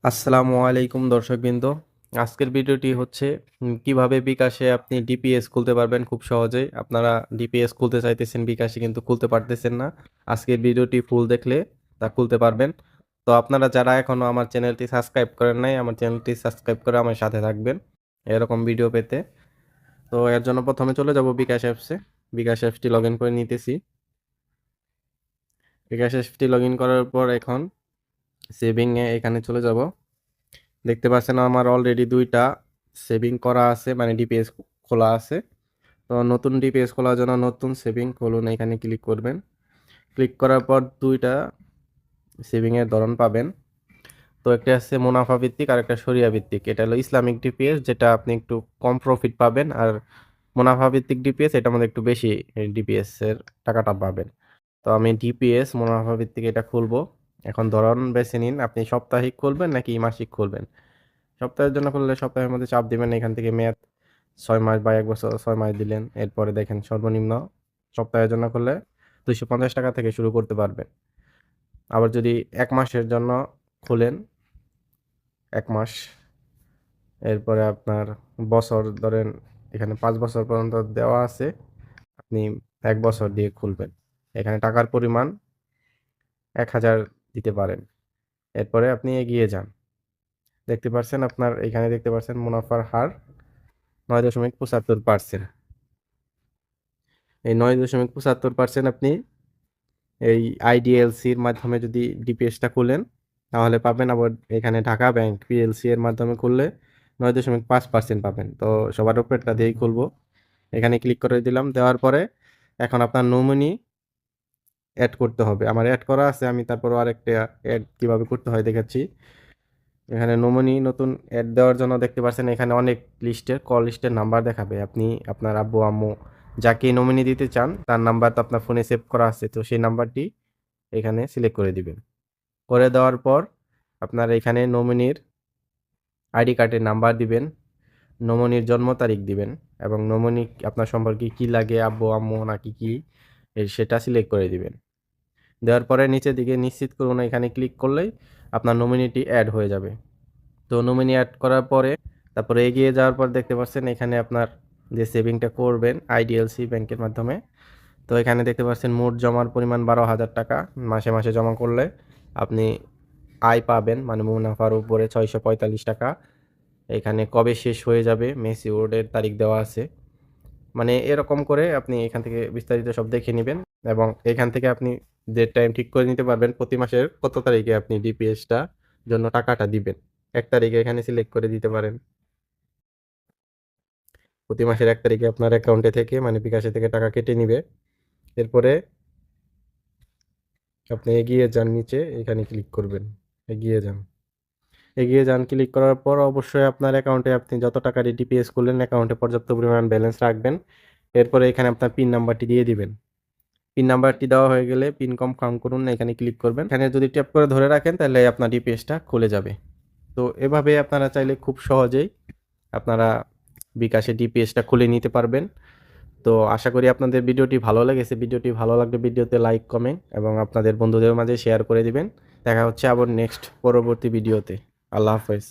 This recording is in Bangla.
আসসালামু আলাইকুম দর্শকবৃন্দ। আজকের ভিডিওটি হচ্ছে কিভাবে বিকাশে আপনি ডিপিএস খুলতে পারবেন খুব সহজেই। আপনারা ডিপিএস খুলতে চাইতেছেন, বিকাশে কিন্তু খুলতে পারতেছেন না। আজকের ভিডিওটি ফুল দেখলে তা খুলতে পারবেন। তো আপনারা যারা এখনো আমার চ্যানেলটি সাবস্ক্রাইব করেন নাই, আমার চ্যানেলটি সাবস্ক্রাইব করে আমার সাথে থাকবেন এরকম ভিডিও পেতে। তো এর জন্য প্রথমে চলে যাব বিকাশ অ্যাপসে। বিকাশ অ্যাপসটি লগ ইন করে নিতেছি। বিকাশ অ্যাপসটি লগ ইন করার পর এখন সেভিংয়ে এখানে চলে যাব। দেখতে পাচ্ছেন আমার অলরেডি দুইটা সেভিং করা আছে, মানে ডিপিএস খোলা আছে। তো নতুন ডিপিএস খোলার জন্য নতুন সেভিং খুলুন, এখানে ক্লিক করবেন। ক্লিক করার পর দুইটা সেভিংয়ের ধরন পাবেন। তো একটা আছে মুনাফা ভিত্তিক আর একটা শরিয়া ভিত্তিক। এটা হলো ইসলামিক ডিপিএস, যেটা আপনি একটু কম প্রফিট পাবেন, আর মুনাফা ভিত্তিক ডিপিএস এটার মধ্যে একটু বেশি ডিপিএস এর টাকাটা পাবেন। তো আমি ডিপিএস মুনাফা ভিত্তিক এটা খুলবো। এখন ধরন বেছে নিন, আপনি সাপ্তাহিক খুলবেন নাকি মাসিক খুলবেন। সপ্তাহের জন্য করলে সপ্তাহের মধ্যে চাপ দিবেন, এখান থেকে মেয়াদ 6 মাস বা 1 বছর, 6 মাস দিলেন। এরপরে দেখেন সর্বনিম্ন সপ্তাহের জন্য করলে 250 টাকা থেকে শুরু করতে পারবেন। আবার যদি 1 মাসের জন্য খুলেন, 1 মাস, এরপরে আপনার বছর ধরেন এখানে 5 বছর পর্যন্ত দেওয়া আছে, আপনি 1 বছর দিয়ে খুলবেন। এখানে টাকার পরিমাণ 1000 দিতে পারেন। এরপরে আপনি এগিয়ে যান। দেখতে পাচ্ছেন, আপনার এখানে দেখতে পাচ্ছেন মুনাফার হার 9.75%। এই 9.75% আপনি এই আইডিএলসির মাধ্যমে যদি ডিপিএসটা খুলেন তাহলে পাবেন। আবার এখানে ঢাকা ব্যাংক পিএলসি এর মাধ্যমে খুললে 9.5% পাবেন। তো সবার উপরেরটা দিয়েই খুলবো। এখানে ক্লিক করে দিলাম। দেওয়ার পরে এখন আপনার নমিনি অ্যাড করতে হবে। আমার অ্যাড করা আছে, আমি তারপরও আরেকটা অ্যাড কিভাবে করতে হয় দেখাচ্ছি। এখানে নমিনি নতুন অ্যাড দেওয়ার জন্য দেখতে পাচ্ছেন এখানে অনেক লিস্টের কল লিস্টের নাম্বার দেখাবে। আপনি আপনার আব্বু আম্মু যাকে নমিনি দিতে চান তার নাম্বার তো আপনার ফোনে সেভ করা আছে, তো সেই নাম্বারটি এখানে সিলেক্ট করে দিবেন। করে দেওয়ার পর আপনার এখানে নমিনির আইডি কার্ডের নাম্বার দিবেন, নমিনির জন্ম তারিখ দিবেন, এবং নমিনি আপনার সম্পর্কে কি লাগে, আব্বু আম্মু নাকি কি, সেটা সিলেক্ট করে দিবেন। দেওয়ার পরে নিচের দিকে নিশ্চিত করুন, এখানে ক্লিক করলেই আপনার নমিনিটি অ্যাড হয়ে যাবে। তো নমিনি অ্যাড করার পরে তারপরে এগিয়ে যাওয়ার পর দেখতে পাচ্ছেন এখানে আপনার যে সেভিংটা করবেন আইডিএলসি ব্যাংকের মাধ্যমে, তো এখানে দেখতে পাচ্ছেন মোট জমার পরিমাণ 12,000 টাকা। মাসে মাসে জমা করলে আপনি আয় পাবেন, মানে মুনাফার উপরে 645 টাকা। এখানে কবে শেষ হয়ে যাবে ম্যাচিউরডের তারিখ দেওয়া আছে। মানে এরকম করে আপনি এখান থেকে বিস্তারিত সব দেখে নেবেন, এবং এখান থেকে আপনি ডেট টাইম ঠিক করে নিতে পারবেন প্রতি মাসের কত তারিখে আপনি ডিপিএসটা জন্য টাকাটা দিবেন। 1 তারিখে এখানে সিলেক্ট করে দিতে পারেন। প্রতি মাসের 1 তারিখে আপনার অ্যাকাউন্টে থেকে, মানে বিকাশে থেকে টাকা কেটে নিবে। এরপরে আপনি এগিয়ে যান, নিচে এখানে ক্লিক করবেন। এগিয়ে যান। এগিয়ে যান ক্লিক করার পর অবশ্যই আপনার অ্যাকাউন্টে আপনি যত টাকা ডিপিএস করলেন অ্যাকাউন্টে পর্যাপ্ত পরিমাণ ব্যালেন্স রাখবেন। এরপরে এখানে আপনার পিন নাম্বারটি দিয়ে দিবেন। পিন নাম্বারটি দেওয়া হয়ে গেলে পিন কনফার্ম করুন, এখানে ক্লিক করবেন। এখানে যদি ট্যাপ করে ধরে রাখেন তাহলে আপনার ডিপিএসটা খুলে যাবে। তো এভাবে আপনারা চাইলে খুব সহজেই আপনারা বিকাশে ডিপিএসটা খুলে নিতে পারবেন। তো আশা করি আপনাদের ভিডিওটি ভালো লেগেছে। ভিডিওটি ভালো লাগলে ভিডিওতে লাইক, কমেন্ট এবং আপনাদের বন্ধুদের মাঝে শেয়ার করে দিবেন। দেখা হচ্ছে আবার নেক্সট পরবর্তী ভিডিওতে। আল্লাহ হাফেজ।